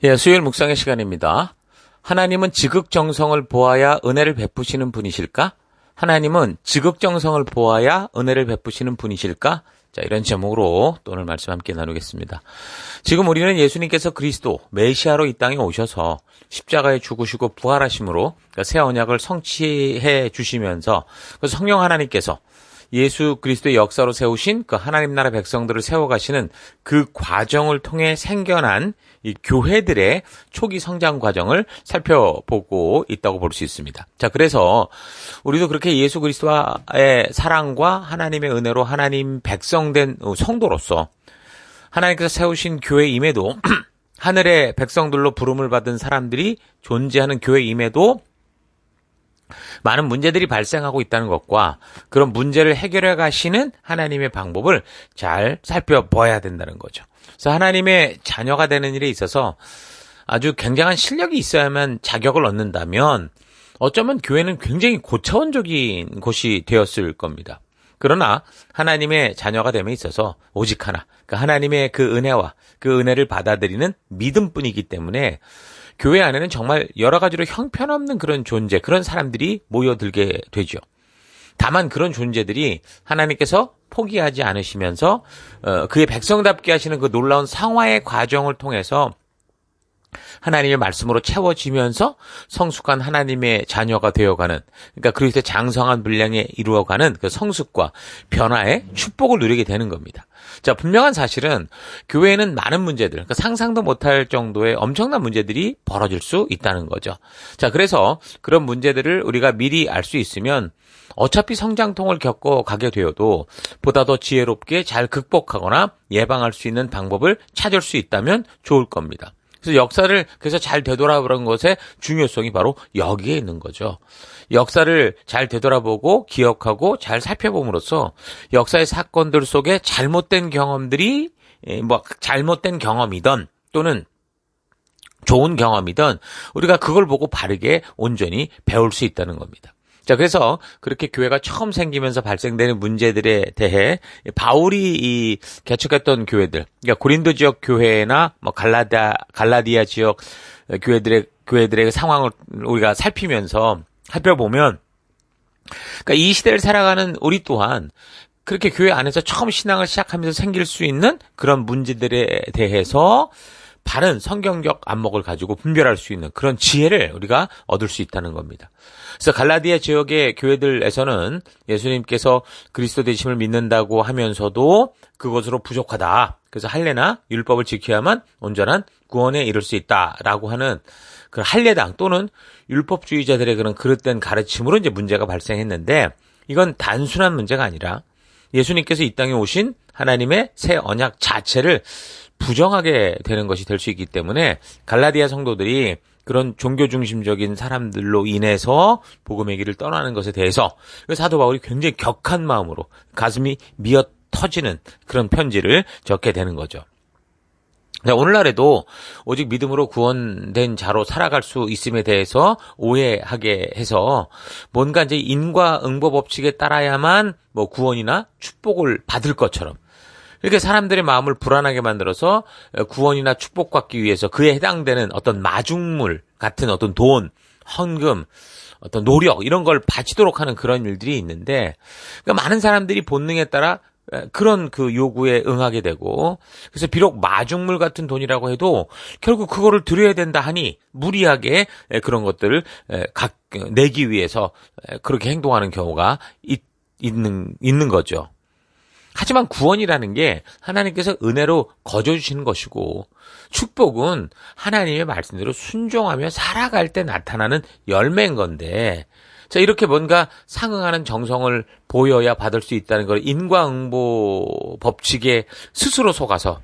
예, 수요일 묵상의 시간입니다. 하나님은 지극정성을 보아야 은혜를 베푸시는 분이실까? 하나님은 지극정성을 보아야 은혜를 베푸시는 분이실까? 자, 이런 제목으로 또 오늘 말씀 함께 나누겠습니다. 지금 우리는 예수님께서 그리스도 메시아로 이 땅에 오셔서 십자가에 죽으시고 부활하심으로 새 언약을 성취해 주시면서 그 성령 하나님께서 예수 그리스도의 역사로 세우신 그 하나님 나라 백성들을 세워가시는 그 과정을 통해 생겨난 이 교회들의 초기 성장 과정을 살펴보고 있다고 볼 수 있습니다. 자, 그래서 우리도 그렇게 예수 그리스도의 사랑과 하나님의 은혜로 하나님 백성된 성도로서 하나님께서 세우신 교회임에도 하늘의 백성들로 부름을 받은 사람들이 존재하는 교회임에도 많은 문제들이 발생하고 있다는 것과 그런 문제를 해결해 가시는 하나님의 방법을 잘 살펴봐야 된다는 거죠. 그래서 하나님의 자녀가 되는 일에 있어서 아주 굉장한 실력이 있어야만 자격을 얻는다면 어쩌면 교회는 굉장히 고차원적인 곳이 되었을 겁니다. 그러나 하나님의 자녀가 됨에 있어서 오직 하나, 그러니까 하나님의 그 은혜와 그 은혜를 받아들이는 믿음뿐이기 때문에 교회 안에는 정말 여러 가지로 형편없는 그런 존재, 그런 사람들이 모여들게 되죠. 다만 그런 존재들이 하나님께서 포기하지 않으시면서 그의 백성답게 하시는 그 놀라운 상화의 과정을 통해서 하나님의 말씀으로 채워지면서 성숙한 하나님의 자녀가 되어가는, 그러니까 그리스도의 장성한 분량에 이루어가는 그 성숙과 변화의 축복을 누리게 되는 겁니다. 자, 분명한 사실은 교회에는 많은 문제들, 그러니까 상상도 못할 정도의 엄청난 문제들이 벌어질 수 있다는 거죠. 자, 그래서 그런 문제들을 우리가 미리 알 수 있으면 어차피 성장통을 겪어 가게 되어도 보다 더 지혜롭게 잘 극복하거나 예방할 수 있는 방법을 찾을 수 있다면 좋을 겁니다. 그래서 역사를 그래서 잘 되돌아보는 것의 중요성이 바로 여기에 있는 거죠. 역사를 잘 되돌아보고 기억하고 잘 살펴봄으로써 역사의 사건들 속에 잘못된 경험들이 잘못된 경험이든 또는 좋은 경험이든 우리가 그걸 보고 바르게 온전히 배울 수 있다는 겁니다. 자, 그래서 그렇게 교회가 처음 생기면서 발생되는 문제들에 대해 바울이 개척했던 교회들, 그러니까 고린도 지역 교회나 갈라디아 지역 교회들의 상황을 우리가 살펴보면, 그러니까 이 시대를 살아가는 우리 또한 그렇게 교회 안에서 처음 신앙을 시작하면서 생길 수 있는 그런 문제들에 대해서 바른 성경적 안목을 가지고 분별할 수 있는 그런 지혜를 우리가 얻을 수 있다는 겁니다. 그래서 갈라디아 지역의 교회들에서는 예수님께서 그리스도 되심을 믿는다고 하면서도 그것으로 부족하다. 그래서 할례나 율법을 지켜야만 온전한 구원에 이를 수 있다라고 하는 그 할례당 또는 율법주의자들의 그런 그릇된 가르침으로 이제 문제가 발생했는데, 이건 단순한 문제가 아니라 예수님께서 이 땅에 오신 하나님의 새 언약 자체를 부정하게 되는 것이 될 수 있기 때문에 갈라디아 성도들이 그런 종교 중심적인 사람들로 인해서 복음의 길을 떠나는 것에 대해서 사도 바울이 굉장히 격한 마음으로 가슴이 미어 터지는 그런 편지를 적게 되는 거죠. 오늘날에도 오직 믿음으로 구원된 자로 살아갈 수 있음에 대해서 오해하게 해서 뭔가 이제 인과응보 법칙에 따라야만 구원이나 축복을 받을 것처럼 이렇게 사람들의 마음을 불안하게 만들어서 구원이나 축복받기 위해서 그에 해당되는 어떤 마중물 같은 어떤 돈, 헌금, 어떤 노력 이런 걸 바치도록 하는 그런 일들이 있는데, 그러니까 많은 사람들이 본능에 따라 그런 그 요구에 응하게 되고, 그래서 비록 마중물 같은 돈이라고 해도 결국 그거를 드려야 된다 하니 무리하게 그런 것들을 내기 위해서 그렇게 행동하는 경우가 있는 거죠. 하지만 구원이라는 게 하나님께서 은혜로 거저주시는 것이고, 축복은 하나님의 말씀대로 순종하며 살아갈 때 나타나는 열매인 건데, 자, 이렇게 뭔가 상응하는 정성을 보여야 받을 수 있다는 걸 인과응보 법칙에 스스로 속아서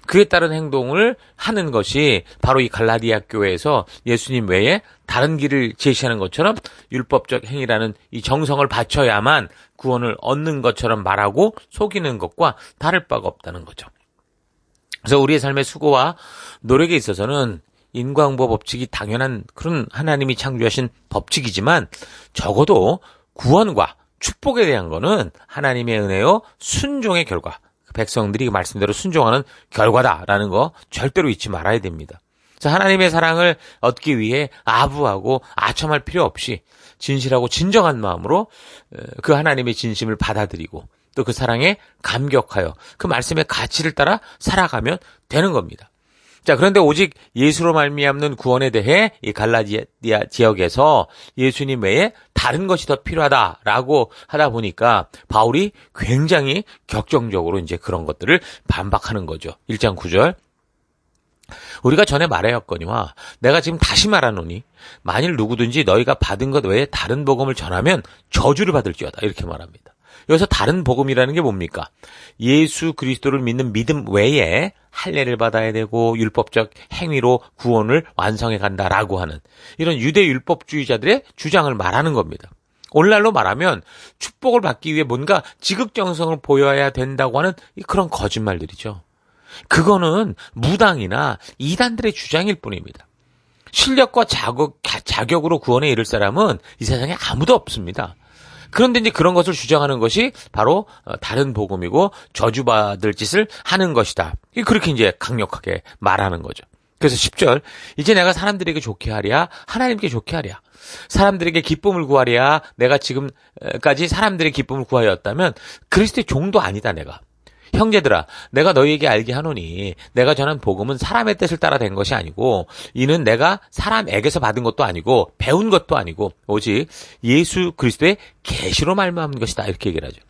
그에 따른 행동을 하는 것이 바로 이 갈라디아 교회에서 예수님 외에 다른 길을 제시하는 것처럼 율법적 행위라는 이 정성을 바쳐야만 구원을 얻는 것처럼 말하고 속이는 것과 다를 바가 없다는 거죠. 그래서 우리의 삶의 수고와 노력에 있어서는 인과응보 법칙이 당연한 그런 하나님이 창조하신 법칙이지만, 적어도 구원과 축복에 대한 거는 하나님의 은혜요 순종의 결과, 백성들이 말씀대로 순종하는 결과다라는 거 절대로 잊지 말아야 됩니다. 그래서 하나님의 사랑을 얻기 위해 아부하고 아첨할 필요 없이 진실하고 진정한 마음으로 그 하나님의 진심을 받아들이고 또 그 사랑에 감격하여 그 말씀의 가치를 따라 살아가면 되는 겁니다. 자, 그런데 오직 예수로 말미암는 구원에 대해 이 갈라디아 지역에서 예수님 외에 다른 것이 더 필요하다라고 하다 보니까 바울이 굉장히 격정적으로 이제 그런 것들을 반박하는 거죠. 1장 9절. 우리가 전에 말하였거니와 내가 지금 다시 말하노니 만일 누구든지 너희가 받은 것 외에 다른 복음을 전하면 저주를 받을지어다. 이렇게 말합니다. 여기서 다른 복음이라는 게 뭡니까? 예수 그리스도를 믿는 믿음 외에 할례를 받아야 되고 율법적 행위로 구원을 완성해 간다라고 하는 이런 유대 율법주의자들의 주장을 말하는 겁니다. 오늘날로 말하면 축복을 받기 위해 뭔가 지극정성을 보여야 된다고 하는 그런 거짓말들이죠. 그거는 무당이나 이단들의 주장일 뿐입니다. 실력과 자격으로 구원에 이를 사람은 이 세상에 아무도 없습니다. 그런데 이제 그런 것을 주장하는 것이 바로 다른 복음이고 저주받을 짓을 하는 것이다. 그렇게 이제 강력하게 말하는 거죠. 그래서 10절, 이제 내가 사람들에게 좋게 하랴, 하나님께 좋게 하랴. 사람들에게 기쁨을 구하랴, 내가 지금까지 사람들의 기쁨을 구하였다면 그리스도의 종도 아니다, 내가. 형제들아, 내가 너희에게 알게 하노니 내가 전한 복음은 사람의 뜻을 따라 된 것이 아니고 이는 내가 사람에게서 받은 것도 아니고 배운 것도 아니고 오직 예수 그리스도의 계시로 말미암은 것이다. 이렇게 얘기를 하죠.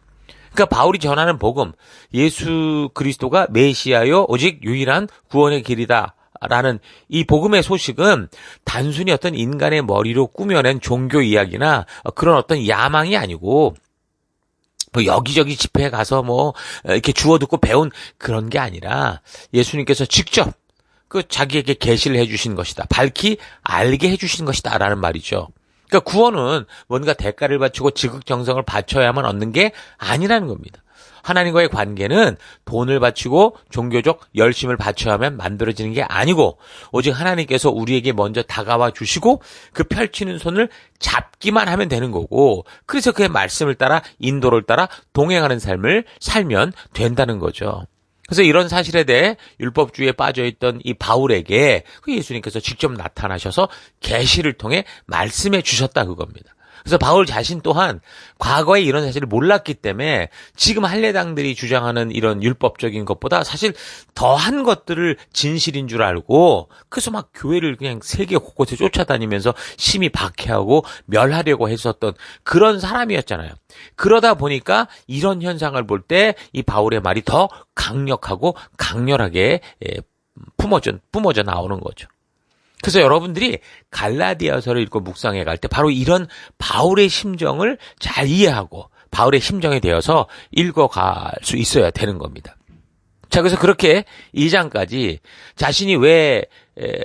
그러니까 바울이 전하는 복음, 예수 그리스도가 메시아요 오직 유일한 구원의 길이다. 라는 이 복음의 소식은 단순히 어떤 인간의 머리로 꾸며낸 종교 이야기나 그런 어떤 야망이 아니고 뭐 여기저기 집회에 가서 뭐 이렇게 주워 듣고 배운 그런 게 아니라 예수님께서 직접 그 자기에게 계시를 해주신 것이다. 밝히 알게 해주신 것이다. 라는 말이죠. 그러니까 구원은 뭔가 대가를 바치고 지극정성을 바쳐야만 얻는 게 아니라는 겁니다. 하나님과의 관계는 돈을 바치고 종교적 열심을 바쳐야만 만들어지는 게 아니고 오직 하나님께서 우리에게 먼저 다가와 주시고 그 펼치는 손을 잡기만 하면 되는 거고 그래서 그의 말씀을 따라 인도를 따라 동행하는 삶을 살면 된다는 거죠. 그래서 이런 사실에 대해 율법주의에 빠져있던 이 바울에게 예수님께서 직접 나타나셔서 계시를 통해 말씀해 주셨다 그겁니다. 그래서 바울 자신 또한 과거에 이런 사실을 몰랐기 때문에 지금 할례당들이 주장하는 이런 율법적인 것보다 사실 더한 것들을 진실인 줄 알고 그래서 막 교회를 그냥 세계 곳곳에 쫓아다니면서 심히 박해하고 멸하려고 했었던 그런 사람이었잖아요. 그러다 보니까 이런 현상을 볼 때 이 바울의 말이 더 강력하고 강렬하게 뿜어져 나오는 거죠. 그래서 여러분들이 갈라디아서를 읽고 묵상해 갈 때 바로 이런 바울의 심정을 잘 이해하고 바울의 심정에 대해서 읽어갈 수 있어야 되는 겁니다. 자, 그래서 그렇게 2장까지 자신이 왜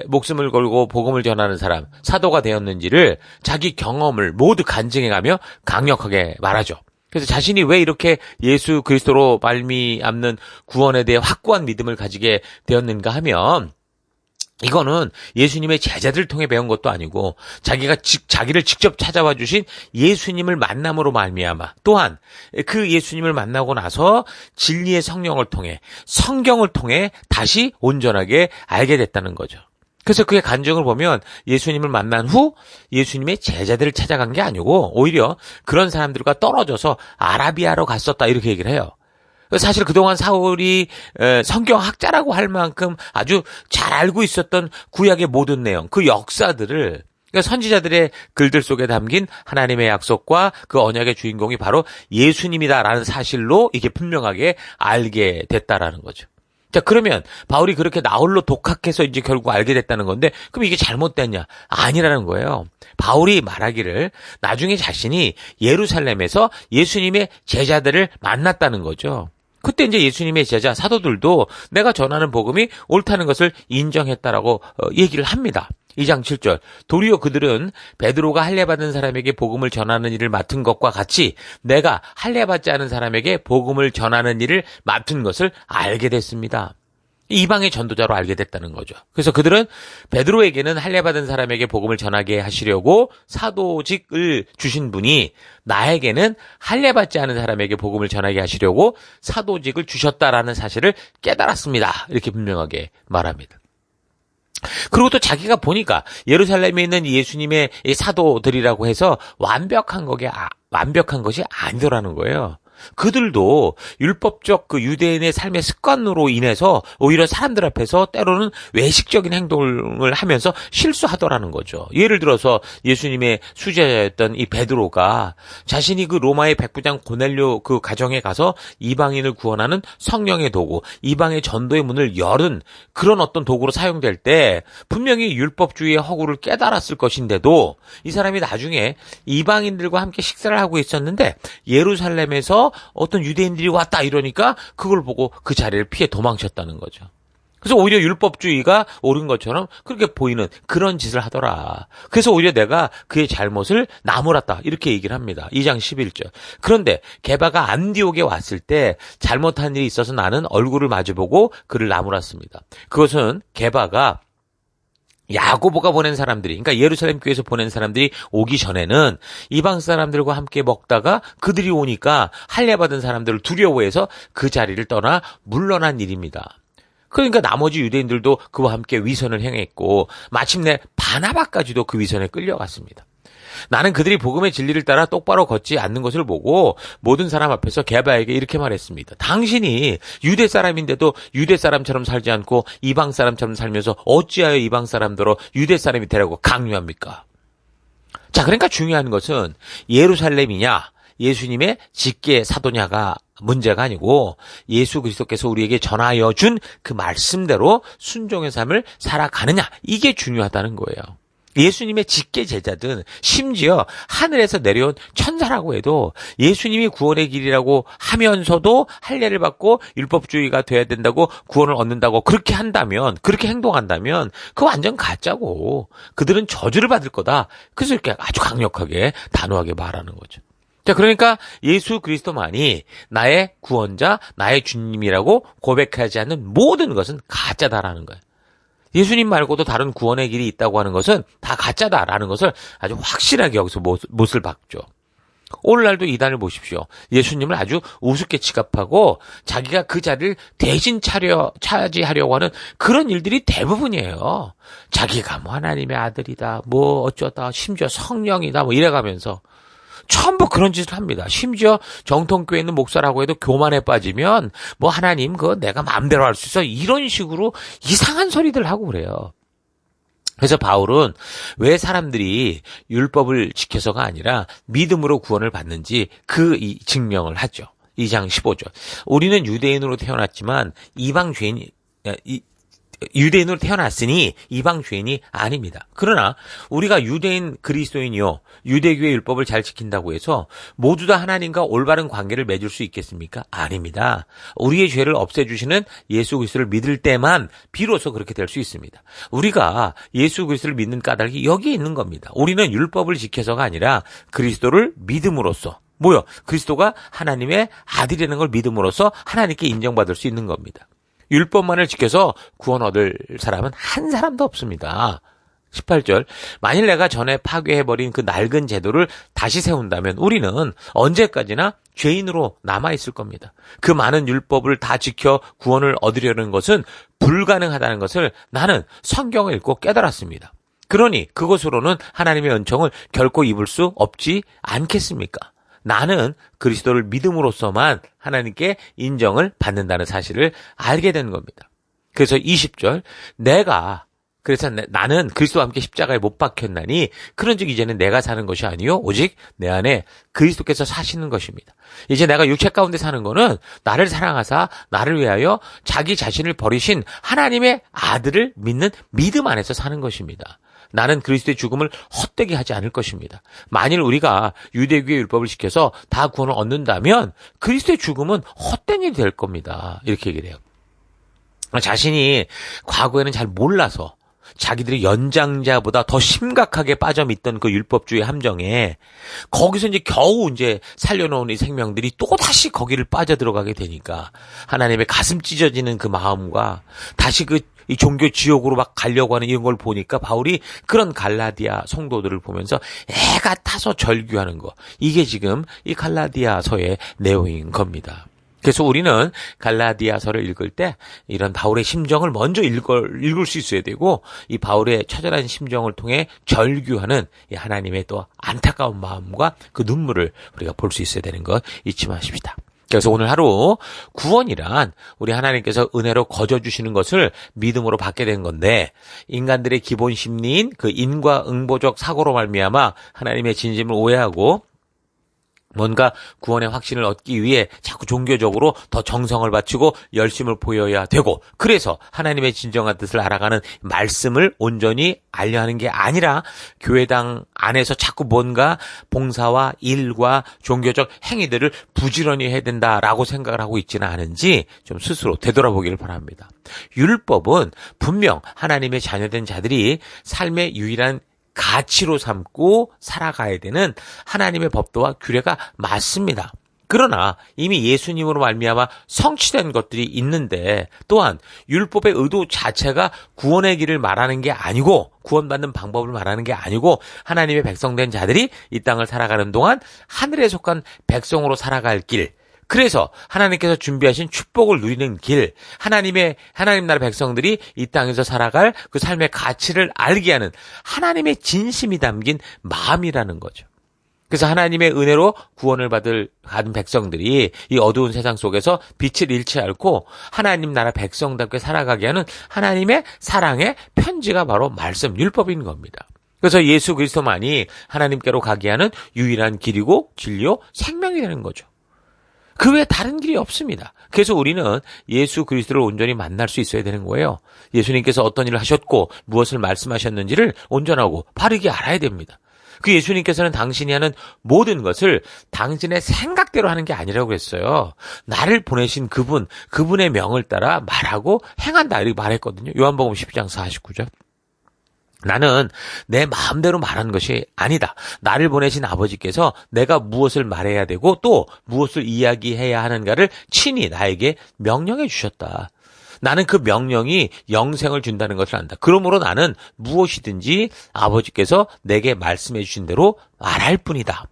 목숨을 걸고 복음을 전하는 사람, 사도가 되었는지를 자기 경험을 모두 간증해가며 강력하게 말하죠. 그래서 자신이 왜 이렇게 예수 그리스도로 말미암는 구원에 대해 확고한 믿음을 가지게 되었는가 하면 이거는 예수님의 제자들을 통해 배운 것도 아니고 자기를 직접 찾아와 주신 예수님을 만남으로 말미암아 또한 그 예수님을 만나고 나서 진리의 성령을 통해 성경을 통해 다시 온전하게 알게 됐다는 거죠. 그래서 그의 간증을 보면 예수님을 만난 후 예수님의 제자들을 찾아간 게 아니고 오히려 그런 사람들과 떨어져서 아라비아로 갔었다 이렇게 얘기를 해요. 사실 그동안 사울이 성경학자라고 할 만큼 아주 잘 알고 있었던 구약의 모든 내용, 그 역사들을 그러니까 선지자들의 글들 속에 담긴 하나님의 약속과 그 언약의 주인공이 바로 예수님이다라는 사실로 이게 분명하게 알게 됐다라는 거죠. 자, 그러면 바울이 그렇게 나홀로 독학해서 이제 결국 알게 됐다는 건데 그럼 이게 잘못됐냐? 아니라는 거예요. 바울이 말하기를 나중에 자신이 예루살렘에서 예수님의 제자들을 만났다는 거죠. 그때 이제 예수님의 제자 사도들도 내가 전하는 복음이 옳다는 것을 인정했다라고 얘기를 합니다. 2장 7절 도리어 그들은 베드로가 할례받은 사람에게 복음을 전하는 일을 맡은 것과 같이 내가 할례받지 않은 사람에게 복음을 전하는 일을 맡은 것을 알게 됐습니다. 이방의 전도자로 알게 됐다는 거죠. 그래서 그들은 베드로에게는 할례받은 사람에게 복음을 전하게 하시려고 사도직을 주신 분이 나에게는 할례받지 않은 사람에게 복음을 전하게 하시려고 사도직을 주셨다라는 사실을 깨달았습니다. 이렇게 분명하게 말합니다. 그리고 또 자기가 보니까 예루살렘에 있는 예수님의 이 사도들이라고 해서 완벽한 것이 아니더라는 거예요. 그들도 율법적 그 유대인의 삶의 습관으로 인해서 오히려 사람들 앞에서 때로는 외식적인 행동을 하면서 실수하더라는 거죠. 예를 들어서 예수님의 수제자였던 이 베드로가 자신이 그 로마의 백부장 고넬료 그 가정에 가서 이방인을 구원하는 성령의 도구, 이방의 전도의 문을 열은 그런 어떤 도구로 사용될 때 분명히 율법주의의 허구를 깨달았을 것인데도 이 사람이 나중에 이방인들과 함께 식사를 하고 있었는데 예루살렘에서 어떤 유대인들이 왔다 이러니까 그걸 보고 그 자리를 피해 도망쳤다는 거죠. 그래서 오히려 율법주의가 옳은 것처럼 그렇게 보이는 그런 짓을 하더라. 그래서 오히려 내가 그의 잘못을 나무랐다 이렇게 얘기를 합니다. 2장 11절. 그런데 게바가 안디옥에 왔을 때 잘못한 일이 있어서 나는 얼굴을 마주보고 그를 나무랐습니다. 그것은 게바가 야고보가 보낸 사람들이, 그러니까 예루살렘 교회에서 보낸 사람들이 오기 전에는 이방 사람들과 함께 먹다가 그들이 오니까 할례받은 사람들을 두려워해서 그 자리를 떠나 물러난 일입니다. 그러니까 나머지 유대인들도 그와 함께 위선을 행했고 마침내 바나바까지도 그 위선에 끌려갔습니다. 나는 그들이 복음의 진리를 따라 똑바로 걷지 않는 것을 보고 모든 사람 앞에서 게바에게 이렇게 말했습니다. 당신이 유대 사람인데도 유대 사람처럼 살지 않고 이방 사람처럼 살면서 어찌하여 이방 사람들로 유대 사람이 되라고 강요합니까? 자, 그러니까 중요한 것은 예루살렘이냐 예수님의 직계 사도냐가 문제가 아니고 예수 그리스도께서 우리에게 전하여 준 그 말씀대로 순종의 삶을 살아가느냐 이게 중요하다는 거예요. 예수님의 직계 제자든 심지어 하늘에서 내려온 천사라고 해도 예수님이 구원의 길이라고 하면서도 할례를 받고 율법주의가 돼야 된다고 구원을 얻는다고 그렇게 한다면 그렇게 행동한다면 그거 완전 가짜고 그들은 저주를 받을 거다. 그래서 이렇게 아주 강력하게 단호하게 말하는 거죠. 자, 그러니까 예수 그리스도만이 나의 구원자, 나의 주님이라고 고백하지 않는 모든 것은 가짜다라는 거예요. 예수님 말고도 다른 구원의 길이 있다고 하는 것은 다 가짜다라는 것을 아주 확실하게 여기서 못을 박죠. 오늘날도 이단을 보십시오. 예수님을 아주 우습게 취급하고 자기가 그 자리를 대신 차지하려고 하는 그런 일들이 대부분이에요. 자기가 뭐 하나님의 아들이다, 뭐 어쩌다, 심지어 성령이다, 뭐 이래가면서 전부 그런 짓을 합니다. 심지어 정통교회 있는 목사라고 해도 교만에 빠지면 뭐 하나님 그거 내가 마음대로 할 수 있어 이런 식으로 이상한 소리들 하고 그래요. 그래서 바울은 왜 사람들이 율법을 지켜서가 아니라 믿음으로 구원을 받는지 그 증명을 하죠. 2장 15절. 우리는 유대인으로 태어났지만 유대인으로 태어났으니 이방 죄인이 아닙니다. 그러나 우리가 유대인 그리스도인이요 유대교의 율법을 잘 지킨다고 해서 모두 다 하나님과 올바른 관계를 맺을 수 있겠습니까? 아닙니다. 우리의 죄를 없애주시는 예수 그리스도를 믿을 때만 비로소 그렇게 될 수 있습니다. 우리가 예수 그리스도를 믿는 까닭이 여기에 있는 겁니다. 우리는 율법을 지켜서가 아니라 그리스도를 믿음으로써 그리스도가 하나님의 아들이라는 걸 믿음으로써 하나님께 인정받을 수 있는 겁니다. 율법만을 지켜서 구원 얻을 사람은 한 사람도 없습니다. 18절. 만일 내가 전에 파괴해버린 그 낡은 제도를 다시 세운다면 우리는 언제까지나 죄인으로 남아있을 겁니다. 그 많은 율법을 다 지켜 구원을 얻으려는 것은 불가능하다는 것을 나는 성경을 읽고 깨달았습니다. 그러니 그것으로는 하나님의 은총을 결코 입을 수 없지 않겠습니까? 나는 그리스도를 믿음으로써만 하나님께 인정을 받는다는 사실을 알게 되는 겁니다. 그래서 20절 그래서 나는 그리스도와 함께 십자가에 못 박혔나니 그런즉 이제는 내가 사는 것이 아니요 오직 내 안에 그리스도께서 사시는 것입니다. 이제 내가 육체 가운데 사는 거는 나를 사랑하사 나를 위하여 자기 자신을 버리신 하나님의 아들을 믿는 믿음 안에서 사는 것입니다. 나는 그리스도의 죽음을 헛되게 하지 않을 것입니다. 만일 우리가 유대교의 율법을 지켜서 다 구원을 얻는다면 그리스도의 죽음은 헛된 일이 될 겁니다. 이렇게 얘기를 해요. 자신이 과거에는 잘 몰라서 자기들이 연장자보다 더 심각하게 빠져 믿던 그 율법주의 함정에 거기서 이제 겨우 살려놓은 이 생명들이 또다시 거기를 빠져들어가게 되니까 하나님의 가슴 찢어지는 그 마음과 다시 이 종교 지옥으로 막 가려고 하는 이런 걸 보니까 바울이 그런 갈라디아 성도들을 보면서 애가 타서 절규하는 거. 이게 지금 이 갈라디아서의 내용인 겁니다. 그래서 우리는 갈라디아서를 읽을 때 이런 바울의 심정을 먼저 읽을 수 있어야 되고, 이 바울의 처절한 심정을 통해 절규하는 이 하나님의 또 안타까운 마음과 그 눈물을 우리가 볼 수 있어야 되는 것 잊지 마십시다. 그래서 오늘 하루 구원이란 우리 하나님께서 은혜로 거저주시는 것을 믿음으로 받게 된 건데, 인간들의 기본 심리인 그 인과응보적 사고로 말미암아 하나님의 진심을 오해하고 뭔가 구원의 확신을 얻기 위해 자꾸 종교적으로 더 정성을 바치고 열심을 보여야 되고, 그래서 하나님의 진정한 뜻을 알아가는 말씀을 온전히 알려 하는 게 아니라 교회당 안에서 자꾸 뭔가 봉사와 일과 종교적 행위들을 부지런히 해야 된다라고 생각을 하고 있지는 않은지 좀 스스로 되돌아보기를 바랍니다. 율법은 분명 하나님의 자녀된 자들이 삶의 유일한 가치로 삼고 살아가야 되는 하나님의 법도와 규례가 맞습니다. 그러나 이미 예수님으로 말미암아 성취된 것들이 있는데, 또한 율법의 의도 자체가 구원의 길을 말하는 게 아니고, 구원받는 방법을 말하는 게 아니고, 하나님의 백성된 자들이 이 땅을 살아가는 동안 하늘에 속한 백성으로 살아갈 길, 그래서 하나님께서 준비하신 축복을 누리는 길, 하나님 나라 백성들이 이 땅에서 살아갈 그 삶의 가치를 알게 하는 하나님의 진심이 담긴 마음이라는 거죠. 그래서 하나님의 은혜로 구원을 받은 백성들이 이 어두운 세상 속에서 빛을 잃지 않고 하나님 나라 백성답게 살아가게 하는 하나님의 사랑의 편지가 바로 말씀, 율법인 겁니다. 그래서 예수 그리스도만이 하나님께로 가게 하는 유일한 길이고 진리요 생명이 되는 거죠. 그 외에 다른 길이 없습니다. 그래서 우리는 예수 그리스도를 온전히 만날 수 있어야 되는 거예요. 예수님께서 어떤 일을 하셨고 무엇을 말씀하셨는지를 온전하고 바르게 알아야 됩니다. 그 예수님께서는 당신이 하는 모든 것을 당신의 생각대로 하는 게 아니라고 그랬어요. 나를 보내신 그분의 명을 따라 말하고 행한다 이렇게 말했거든요. 요한복음 12장 49절. 나는 내 마음대로 말하는 것이 아니다. 나를 보내신 아버지께서 내가 무엇을 말해야 되고 또 무엇을 이야기해야 하는가를 친히 나에게 명령해 주셨다. 나는 그 명령이 영생을 준다는 것을 안다. 그러므로 나는 무엇이든지 아버지께서 내게 말씀해 주신 대로 말할 뿐이다.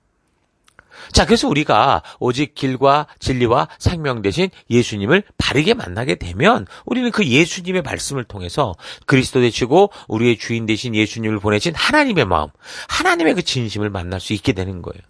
자, 그래서 우리가 오직 길과 진리와 생명 되신 예수님을 바르게 만나게 되면 우리는 그 예수님의 말씀을 통해서 그리스도 되시고 우리의 주인 되신 예수님을 보내신 하나님의 마음, 하나님의 그 진심을 만날 수 있게 되는 거예요.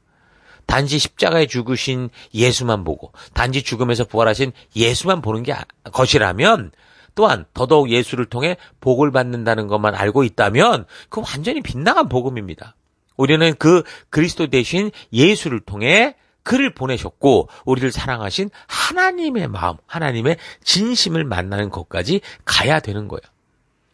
단지 십자가에 죽으신 예수만 보고 단지 죽음에서 부활하신 예수만 보는 것이라면, 또한 더더욱 예수를 통해 복을 받는다는 것만 알고 있다면 그건 완전히 빗나간 복음입니다. 우리는 그 그리스도 되신 예수를 통해 그를 보내셨고 우리를 사랑하신 하나님의 마음, 하나님의 진심을 만나는 것까지 가야 되는 거예요.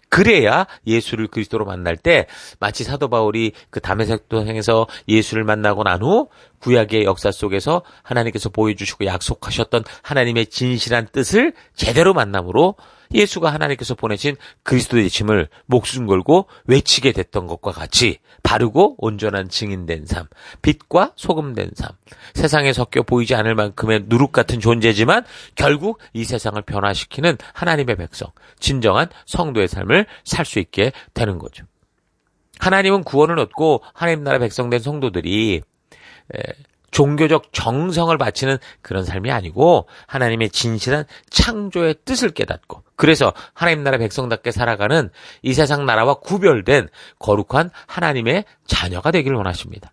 그래야 예수를 그리스도로 만날 때 마치 사도 바울이 그 다메섹 도상에서 예수를 만나고 난 후 구약의 역사 속에서 하나님께서 보여주시고 약속하셨던 하나님의 진실한 뜻을 제대로 만남으로 예수가 하나님께서 보내신 그리스도 되심을 목숨 걸고 외치게 됐던 것과 같이 바르고 온전한 증인된 삶, 빛과 소금된 삶, 세상에 섞여 보이지 않을 만큼의 누룩 같은 존재지만 결국 이 세상을 변화시키는 하나님의 백성, 진정한 성도의 삶을 살 수 있게 되는 거죠. 하나님은 구원을 얻고 하나님 나라 백성된 성도들이 종교적 정성을 바치는 그런 삶이 아니고 하나님의 진실한 창조의 뜻을 깨닫고, 그래서 하나님 나라 백성답게 살아가는 이 세상 나라와 구별된 거룩한 하나님의 자녀가 되기를 원하십니다.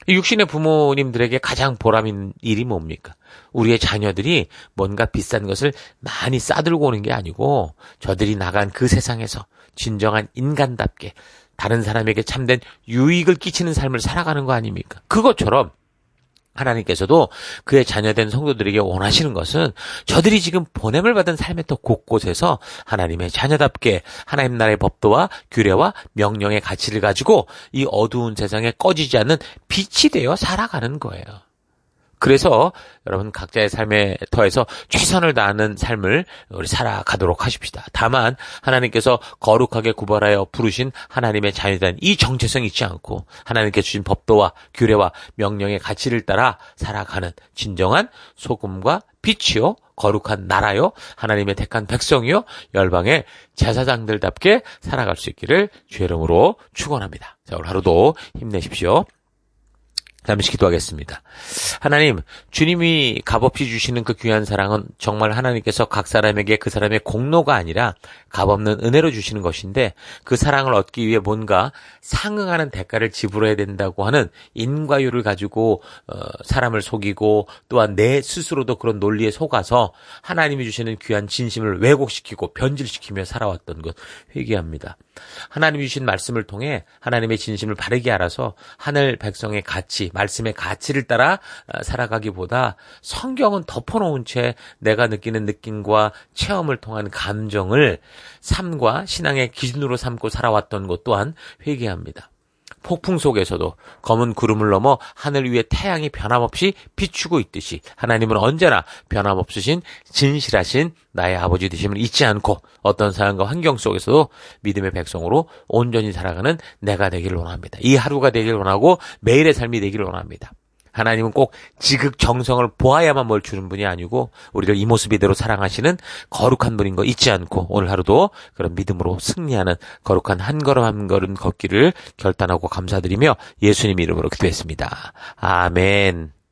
육신의 부모님들에게 가장 보람인 일이 뭡니까? 우리의 자녀들이 뭔가 비싼 것을 많이 싸들고 오는 게 아니고 저들이 나간 그 세상에서 진정한 인간답게 다른 사람에게 참된 유익을 끼치는 삶을 살아가는 거 아닙니까? 그것처럼 하나님께서도 그의 자녀된 성도들에게 원하시는 것은 저들이 지금 보냄을 받은 삶의 또 곳곳에서 하나님의 자녀답게 하나님 나라의 법도와 규례와 명령의 가치를 가지고 이 어두운 세상에 꺼지지 않는 빛이 되어 살아가는 거예요. 그래서 여러분 각자의 삶의 터에서 최선을 다하는 삶을 우리 살아가도록 하십시다. 다만 하나님께서 거룩하게 구별하여 부르신 하나님의 자녀된 이 정체성 잊지 않고 하나님께서 주신 법도와 규례와 명령의 가치를 따라 살아가는 진정한 소금과 빛이요 거룩한 나라요 하나님의 택한 백성이요 열방의 제사장들답게 살아갈 수 있기를 주의 이름으로 축원합니다. 자, 오늘 하루도 힘내십시오. 잠시 기도하겠습니다. 하나님, 주님이 값없이 주시는 그 귀한 사랑은 정말 하나님께서 각 사람에게 그 사람의 공로가 아니라 값없는 은혜로 주시는 것인데 그 사랑을 얻기 위해 뭔가 상응하는 대가를 지불해야 된다고 하는 인과율을 가지고 사람을 속이고 또한 내 스스로도 그런 논리에 속아서 하나님이 주시는 귀한 진심을 왜곡시키고 변질시키며 살아왔던 것 회개합니다. 하나님이 주신 말씀을 통해 하나님의 진심을 바르게 알아서 하늘 백성의 가치, 말씀의 가치를 따라 살아가기보다 성경은 덮어놓은 채 내가 느끼는 느낌과 체험을 통한 감정을 삶과 신앙의 기준으로 삼고 살아왔던 것 또한 회개합니다. 폭풍 속에서도 검은 구름을 넘어 하늘 위에 태양이 변함없이 비추고 있듯이 하나님은 언제나 변함없으신 진실하신 나의 아버지 되심을 잊지 않고 어떤 상황과 환경 속에서도 믿음의 백성으로 온전히 살아가는 내가 되기를 원합니다. 이 하루가 되기를 원하고 매일의 삶이 되기를 원합니다. 하나님은 꼭 지극정성을 보아야만 뭘 주는 분이 아니고 우리를 이 모습 이대로 사랑하시는 거룩한 분인 거 잊지 않고 오늘 하루도 그런 믿음으로 승리하는 거룩한 한 걸음 한 걸음 걷기를 결단하고 감사드리며 예수님 이름으로 기도했습니다. 아멘.